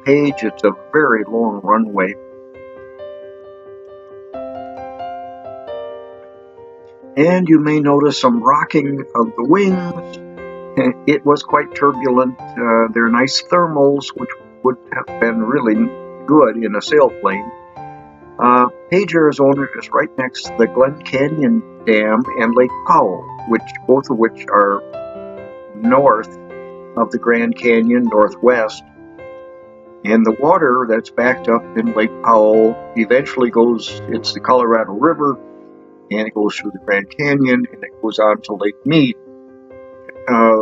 Page. It's a very long runway. And you may notice some rocking of the wings. It was quite turbulent. They're nice thermals, which would have been really good in a sailplane. Page, Arizona is right next to the Glen Canyon Dam and Lake Powell, both of which are north of the Grand Canyon, northwest. And the water that's backed up in Lake Powell eventually it's the Colorado River, and it goes through the Grand Canyon, and it goes on to Lake Mead.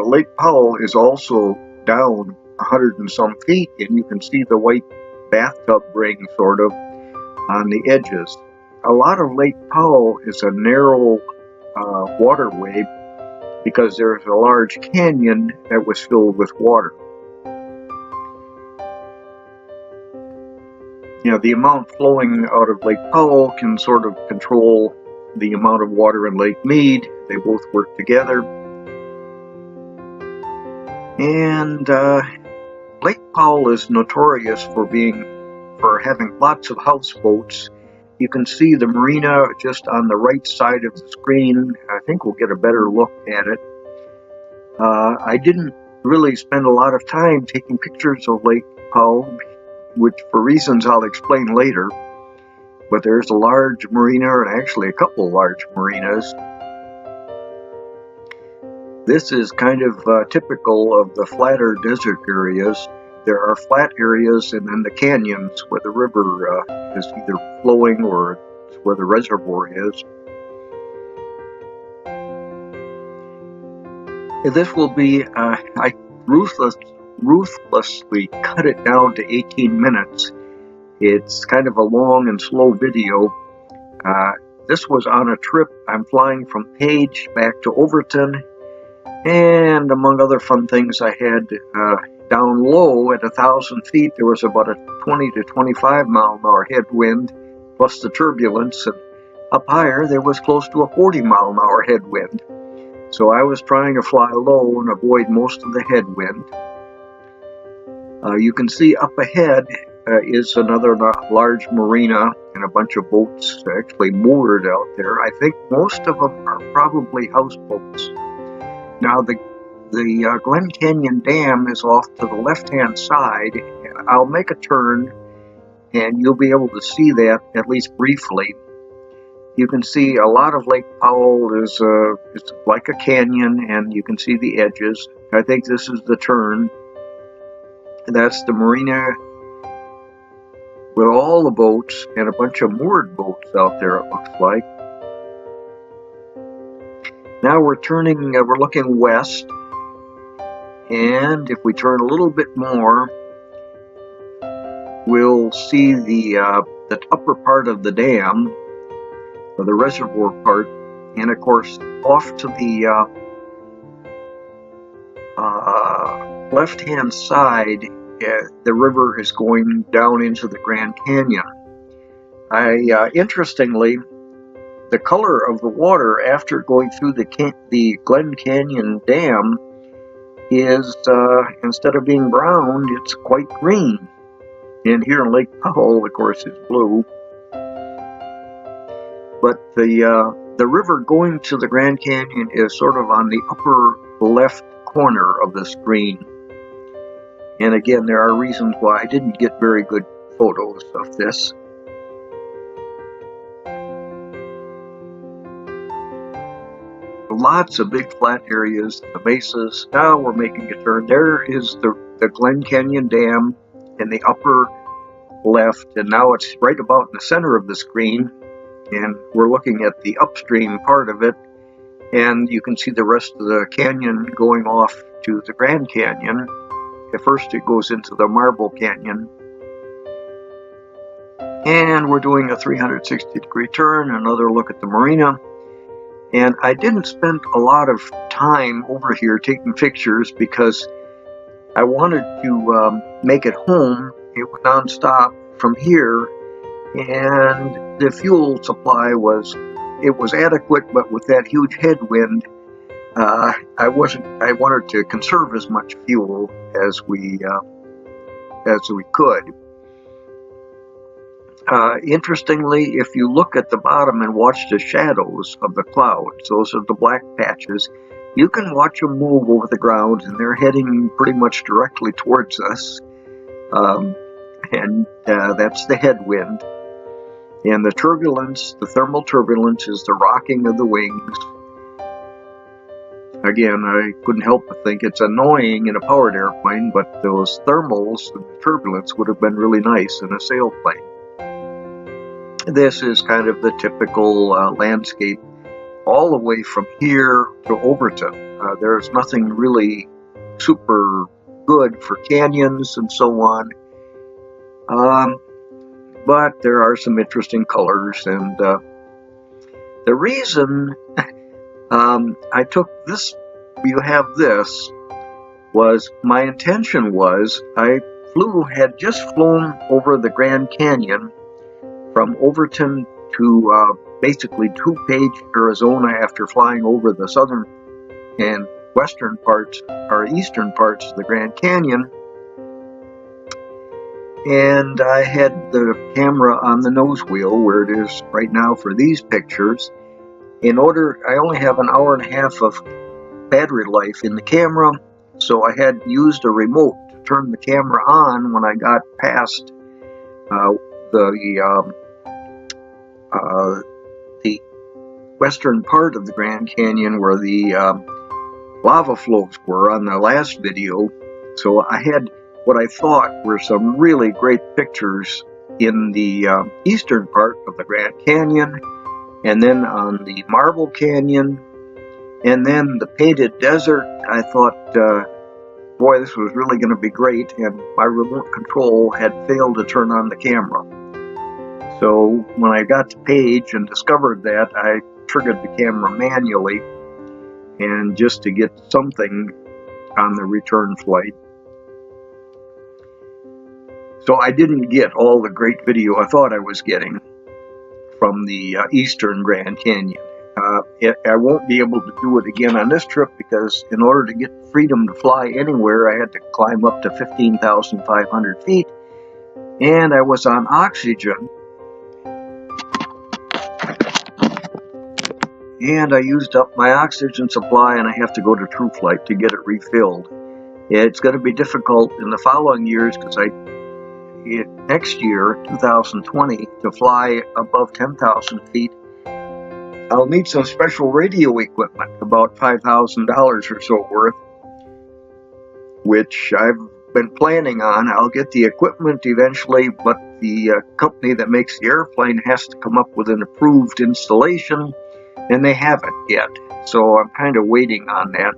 Lake Powell is also down 100 and some feet, and you can see the white bathtub ring sort of on the edges. A lot of Lake Powell is a narrow waterway because there's a large canyon that was filled with water. The amount flowing out of Lake Powell can sort of control the amount of water in Lake Mead. They both work together. And Lake Powell is notorious for having lots of houseboats. You can see the marina just on the right side of the screen. I think we'll get a better look at it. I didn't really spend a lot of time taking pictures of Lake Powell, which for reasons I'll explain later. But there's a large marina, and actually a couple large marinas. This is kind of typical of the flatter desert areas. There are flat areas and then the canyons where the river is either flowing or where the reservoir is. This will be, I ruthlessly cut it down to 18 minutes. It's kind of a long and slow video. This was on a trip. I'm flying from Page back to Overton, and among other fun things I had, down low at 1,000 feet, there was about a 20 to 25 mile an hour headwind, plus the turbulence, and up higher there was close to a 40 mile an hour headwind. So I was trying to fly low and avoid most of the headwind. You can see up ahead is another large marina and a bunch of boats actually moored out there. I think most of them are probably houseboats. Now the Glen Canyon Dam is off to the left-hand side. I'll make a turn and you'll be able to see that at least briefly. You can see a lot of Lake Powell is it's like a canyon, and you can see the edges. I think this is the turn. That's the marina with all the boats and a bunch of moored boats out there, it looks like. Now we're looking west, and if we turn a little bit more, we'll see the upper part of the dam, or the reservoir part, and of course off to the left-hand side, the river is going down into the Grand Canyon. Interestingly, the color of the water after going through the Glen Canyon Dam is, instead of being brown, it's quite green. And here in Lake Powell, of course, it's blue. But the river going to the Grand Canyon is sort of on the upper left corner of the screen. And again, there are reasons why I didn't get very good photos of this. Lots of big flat areas, the mesas. Now we're making a turn. There is the Glen Canyon Dam in the upper left, and now it's right about in the center of the screen. And we're looking at the upstream part of it, and you can see the rest of the canyon going off to the Grand Canyon. At first it goes into the Marble Canyon. And we're doing a 360-degree turn, another look at the marina. And I didn't spend a lot of time over here taking pictures because I wanted to make it home. It was nonstop from here, and the fuel supply was adequate, but with that huge headwind, I wanted to conserve as much fuel as we as we could. Interestingly, if you look at the bottom and watch the shadows of the clouds, those are the black patches, you can watch them move over the ground, and they're heading pretty much directly towards us. That's the headwind. And the turbulence, the thermal turbulence, is the rocking of the wings. Again, I couldn't help but think it's annoying in a powered airplane, but those thermals, the turbulence, would have been really nice in a sailplane. This is kind of the typical landscape all the way from here to Overton. There's nothing really super good for canyons and so on. But there are some interesting colors, and the reason I took this, you have this, was my intention was I had just flown over the Grand Canyon from Overton to basically DuPage, Arizona, after flying over the southern and western parts, or eastern parts of the Grand Canyon. And I had the camera on the nose wheel, where it is right now for these pictures. I only have an hour and a half of battery life in the camera, so I had used a remote to turn the camera on when I got past the western part of the Grand Canyon, where the lava flows were on the last video. So I had what I thought were some really great pictures in the eastern part of the Grand Canyon, and then on the Marble Canyon, and then the Painted Desert. I thought, boy, this was really going to be great, and my remote control had failed to turn on the camera. So when I got to Page and discovered that, I triggered the camera manually, and just to get something on the return flight. So I didn't get all the great video I thought I was getting from the eastern Grand Canyon. I won't be able to do it again on this trip, because in order to get freedom to fly anywhere, I had to climb up to 15,500 feet, and I was on oxygen, and I used up my oxygen supply, and I have to go to True Flight to get it refilled. It's going to be difficult in the following years, because next year, 2020, to fly above 10,000 feet, I'll need some special radio equipment, about $5,000 or so worth, which I've been planning on. I'll get the equipment eventually, but the company that makes the airplane has to come up with an approved installation, and they haven't yet. So I'm kind of waiting on that.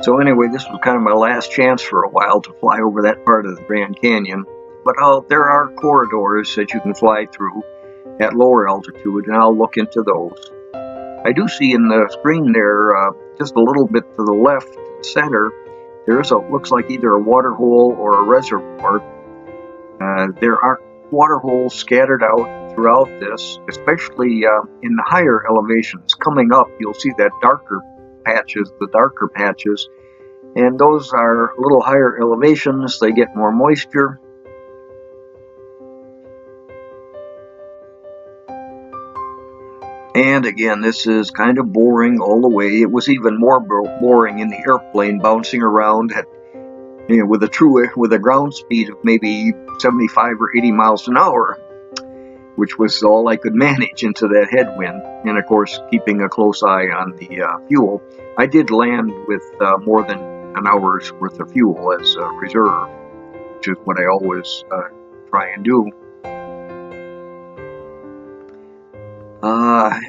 So anyway, this was kind of my last chance for a while to fly over that part of the Grand Canyon. But there are corridors that you can fly through at lower altitude, and I'll look into those. I do see in the screen there, just a little bit to the left, center, there's looks like either a water hole or a reservoir. There are water holes scattered out throughout this, especially in the higher elevations. Coming up, you'll see that the darker patches, and those are a little higher elevations. They get more moisture. And again, this is kind of boring all the way. It was even more boring in the airplane, bouncing around at, with a ground speed of maybe 75 or 80 miles an hour, which was all I could manage into that headwind. And of course, keeping a close eye on the fuel. I did land with more than an hour's worth of fuel as a reserve, which is what I always try and do.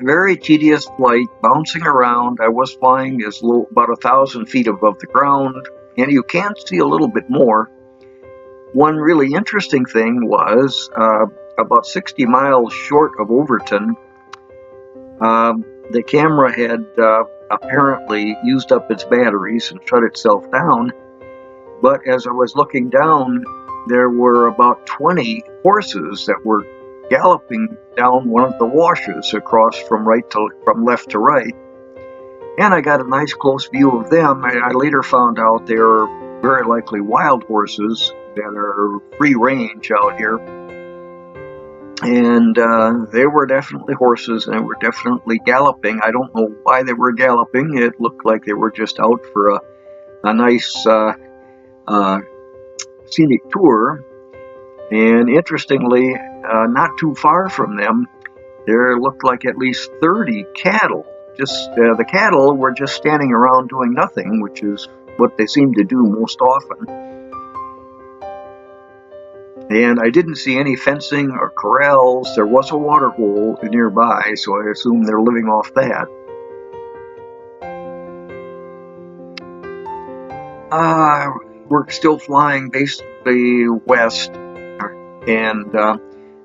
Very tedious flight, bouncing around. I was flying as low, about 1,000 feet above the ground, and you can see a little bit more. One really interesting thing was about 60 miles short of Overton, the camera had apparently used up its batteries and shut itself down. But as I was looking down, there were about 20 horses that were galloping down one of the washes across from left to right, and I got a nice close view of them. I later found out they were very likely wild horses that are free range out here. And they were definitely horses, and they were definitely galloping. I don't know why they were galloping. It looked like they were just out for a nice scenic tour. And interestingly, not too far from them, there looked like at least 30 cattle. Just the cattle were just standing around doing nothing, which is what they seem to do most often. And I didn't see any fencing or corrals. There was a water hole nearby, so I assume they're living off that. We're still flying basically west, and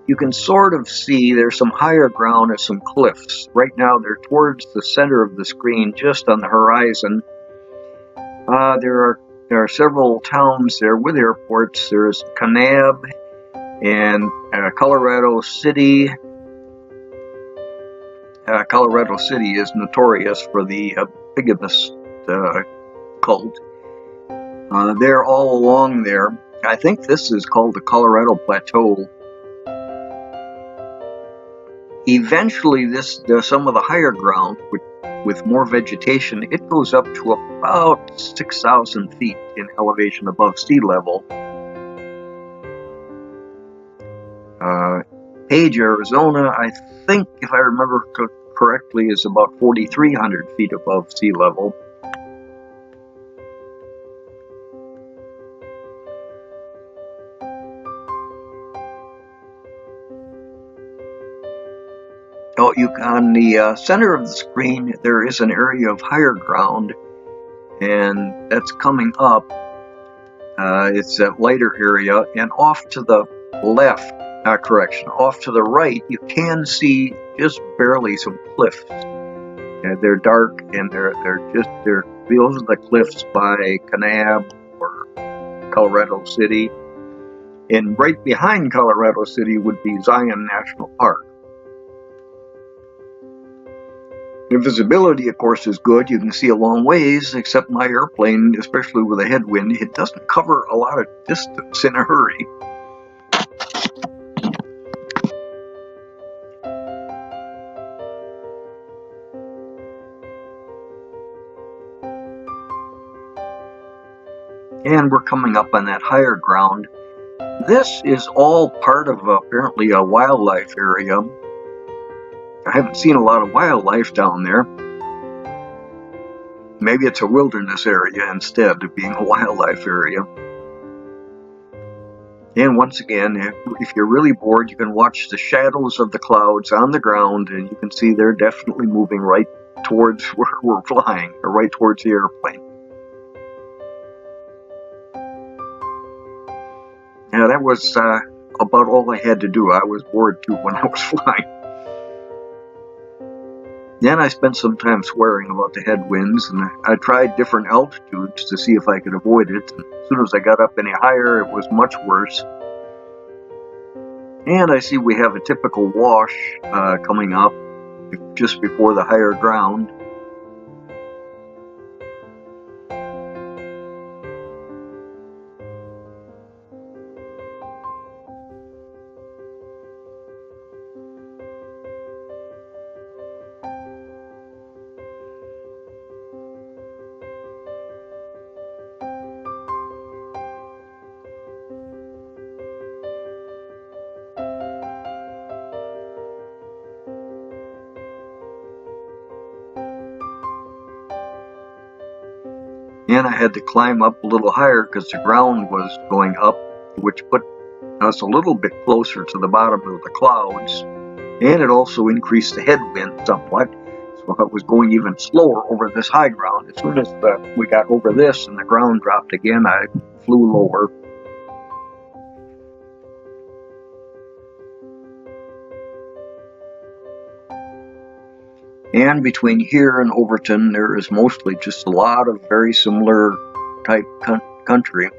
you can sort of see there's some higher ground and some cliffs. Right now they're towards the center of the screen, just on the horizon. There are several towns there with airports. There's Kanab and Colorado City. Colorado City is notorious for the bigamist cult. They're all along there. I think this is called the Colorado Plateau. Eventually, some of the higher ground, with more vegetation, it goes up to about 6,000 feet in elevation above sea level. Page, Arizona, I think, if I remember correctly, is about 4,300 feet above sea level. Oh, on the center of the screen, there is an area of higher ground, and that's coming up. It's that lighter area, and off to the left, off to the right, you can see just barely some cliffs. They're dark, and they're those are the cliffs by Kanab or Colorado City, and right behind Colorado City would be Zion National Park. The visibility, of course, is good. You can see a long ways, except my airplane, especially with a headwind, it doesn't cover a lot of distance in a hurry. And we're coming up on that higher ground. This is all part of apparently a wildlife area. I haven't seen a lot of wildlife down there. Maybe it's a wilderness area instead of being a wildlife area. And once again, if you're really bored, you can watch the shadows of the clouds on the ground, and you can see they're definitely moving right towards where we're flying, or right towards the airplane. Now, that was about all I had to do. I was bored too when I was flying. Then I spent some time swearing about the headwinds, and I tried different altitudes to see if I could avoid it. And as soon as I got up any higher, it was much worse. And I see we have a typical wash coming up just before the higher ground. And I had to climb up a little higher because the ground was going up, which put us a little bit closer to the bottom of the clouds. And it also increased the headwind somewhat, so I was going even slower over this high ground. As soon as we got over this and the ground dropped again, I flew lower. And between here and Overton, there is mostly just a lot of very similar type country.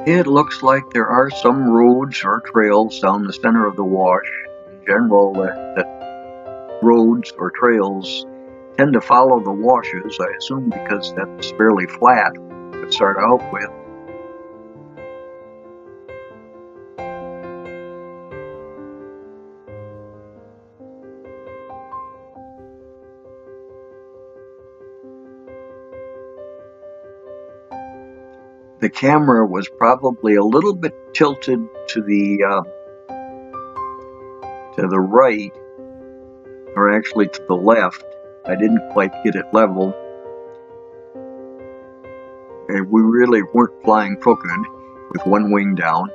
It looks like there are some roads or trails down the center of the wash. In general, the roads or trails tend to follow the washes, I assume because that's fairly flat to start out with. The camera was probably a little bit tilted to the right, or actually to the left. I didn't quite get it level. And we really weren't flying crooked with one wing down.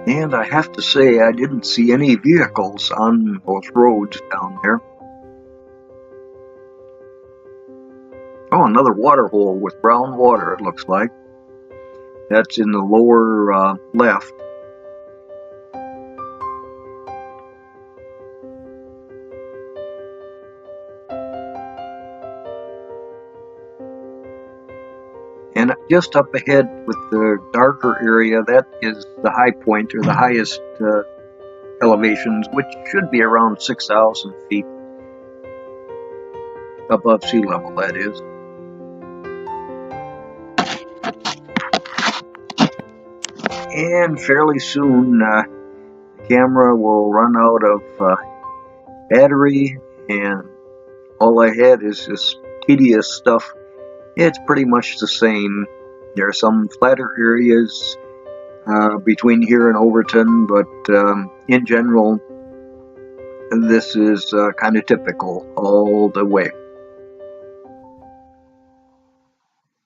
And I have to say, I didn't see any vehicles on those roads down there. Oh, another water hole with brown water, it looks like. That's in the lower left. And just up ahead with the darker area, that is the high point, or the highest elevations, which should be around 6,000 feet above sea level, that is. And fairly soon, the camera will run out of battery, and all I had is this tedious stuff. It's pretty much the same. There are some flatter areas between here and Overton, but in general, this is kind of typical all the way.